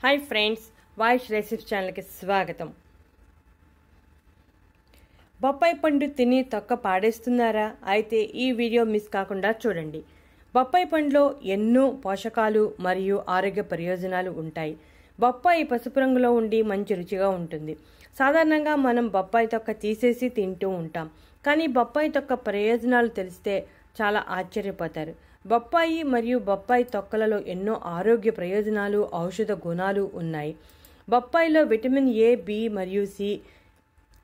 Hi friends वाइश recipe channel की स्वागतम। బొప్పాయి పండు తిని తొక్క పాడేస్తున్నారా? అయితే ఈ వీడియో మిస్ కాకుండా చూడండి। బొప్పాయి పండులో ఎన్నో పోషకాలు మరియు ఆరోగ్య ప్రయోజనాలు ఉంటాయి। బొప్పాయి పసుపు రంగులో ఉండి మంచి రుచిగా ఉంటుంది। సాధారణంగా మనం బొప్పాయి తొక్క తీసేసి తింటూ ఉంటాం, కానీ బొప్పాయి తొక్క ప్రయోజనాలు తెలిస్తే చాలా ఆశ్చర్యపోతారు। బొప్పాయి మరియు బొప్పాయి తొక్కలలో ఎన్నో ఆరోగ్య ప్రయోజనాలు, ఔషధ గుణాలు ఉన్నాయి। బొప్పాయిలో విటమిన్ ఏ, బి మరియు సి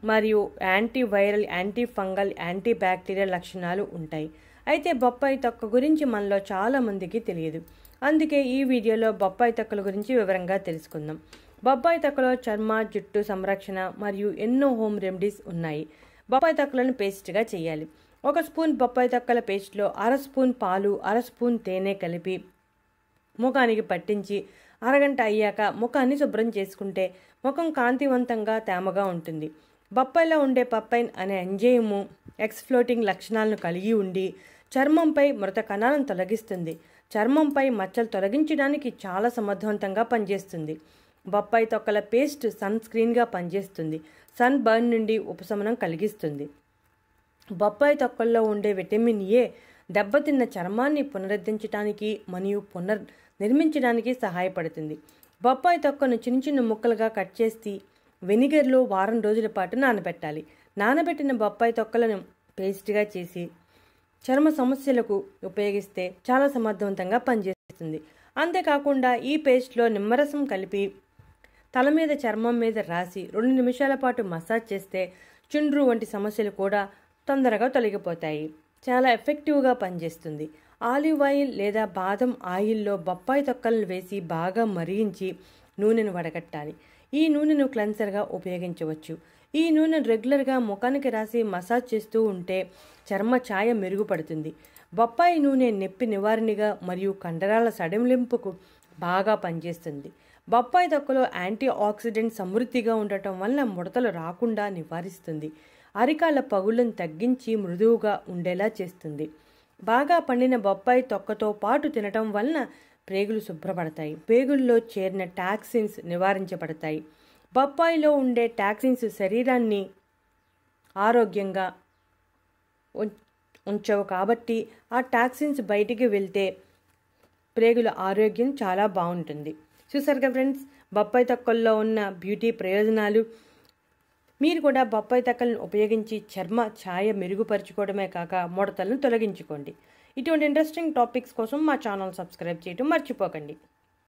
మరియు antiviral, anti fungal, anti bacterial లక్షణాలు ఉంటాయి। అయితే బొప్పాయి తొక్క గురించి మనలో చాలా మందికి తెలియదు, అందుకే ఈ వీడియోలో బొప్పాయి తొక్కల గురించి వివరంగా తెలుసుకుందాం। బొప్పాయి తొక్కలో చర్మ, జుట్టు సంరక్షణ మరియు ఎన్నో హోమ్ రెమెడీస్ ఉన్నాయి। బొప్పాయి తొక్కలను పేస్ట్గా చేయాలి। ఒక స్పూన్ బొప్పాయి తొక్కల పేస్ట్లో అర స్పూన్ పాలు, అర స్పూన్ తేనె కలిపి ముఖానికి పట్టించి అరగంట అయ్యాక ముఖాన్ని శుభ్రం చేసుకుంటే ముఖం కాంతివంతంగా, తేమగా ఉంటుంది। బొప్పాయిలో ఉండే పప్పైన్ అనే ఎంజైము ఎక్స్ఫ్లోటింగ్ లక్షణాలను కలిగి ఉండి చర్మంపై మృత కణాలను తొలగిస్తుంది। చర్మంపై మచ్చలు తొలగించడానికి చాలా సమర్థవంతంగా పనిచేస్తుంది। బొప్పాయి తొక్కల పేస్ట్ సన్ స్క్రీన్గా పనిచేస్తుంది, సన్ బర్న్ నుండి ఉపశమనం కలిగిస్తుంది। బొప్పాయి తొక్కల్లో ఉండే విటమిన్ ఏ దెబ్బతిన్న చర్మాన్ని పునరుద్ధరించడానికి మరియు నిర్మించడానికి సహాయపడుతుంది। బొప్పాయి తొక్కను చిన్న చిన్న ముక్కలుగా కట్ చేసి వెనిగర్లో వారం రోజుల పాటు నానబెట్టాలి। నానబెట్టిన బొప్పాయి తొక్కలను పేస్ట్గా చేసి చర్మ సమస్యలకు ఉపయోగిస్తే చాలా సమర్థవంతంగా పనిచేస్తుంది। అంతేకాకుండా ఈ పేస్ట్లో నిమ్మరసం కలిపి తల మీద, చర్మం మీద రాసి 2 నిమిషాల పాటు మసాజ్ చేస్తే చుండ్రు వంటి సమస్యలు కూడా తొందరగా తొలగిపోతాయి। చాలా ఎఫెక్టివ్గా పనిచేస్తుంది। ఆలివ్ ఆయిల్ లేదా బాదం ఆయిల్లో బొప్పాయి తొక్కలను వేసి బాగా మరిగించి నూనెను వడగట్టాలి। ఈ నూనెను క్లెన్సర్గా ఉపయోగించవచ్చు। ఈ నూనెను రెగ్యులర్గా ముఖానికి రాసి మసాజ్ చేస్తూ ఉంటే చర్మ ఛాయ మెరుగుపడుతుంది। బొప్పాయి నూనె నొప్పి నివారణగా మరియు కండరాల సడలింపుకు బాగా పనిచేస్తుంది। బొప్పాయి తొక్కలో యాంటీ ఆక్సిడెంట్ సమృద్ధిగా ఉండటం వల్ల ముడతలు రాకుండా నివారిస్తుంది। అరికాళ్ళ పగుళ్లను తగ్గించి మృదువుగా ఉండేలా చేస్తుంది। బాగా పండిన బొప్పాయి తొక్కతో పాటు తినటం వలన ప్రేగులు శుభ్రపడతాయి, పేగుల్లో చేరిన టాక్సిన్స్ నివారించబడతాయి। బొప్పాయిలో ఉండే టాక్సిన్స్ శరీరాన్ని ఆరోగ్యంగా ఉంచవు, కాబట్టి ఆ టాక్సిన్స్ బయటికి వెళ్తే ప్రేగుల ఆరోగ్యం చాలా బాగుంటుంది। చూసారుగా ఫ్రెండ్స్, బొప్పాయి తొక్కల్లో ఉన్న బ్యూటీ ప్రయోజనాలు। మీరు కూడా బొప్పాయి తొక్కలను ఉపయోగించి చర్మ ఛాయ మెరుగుపరుచుకోవడమే కాక ముడతలను తొలగించుకోండి। ఇటువంటి ఇంట్రెస్టింగ్ టాపిక్స్ కోసం మా ఛానల్ సబ్స్క్రైబ్ చేయడం మర్చిపోకండి।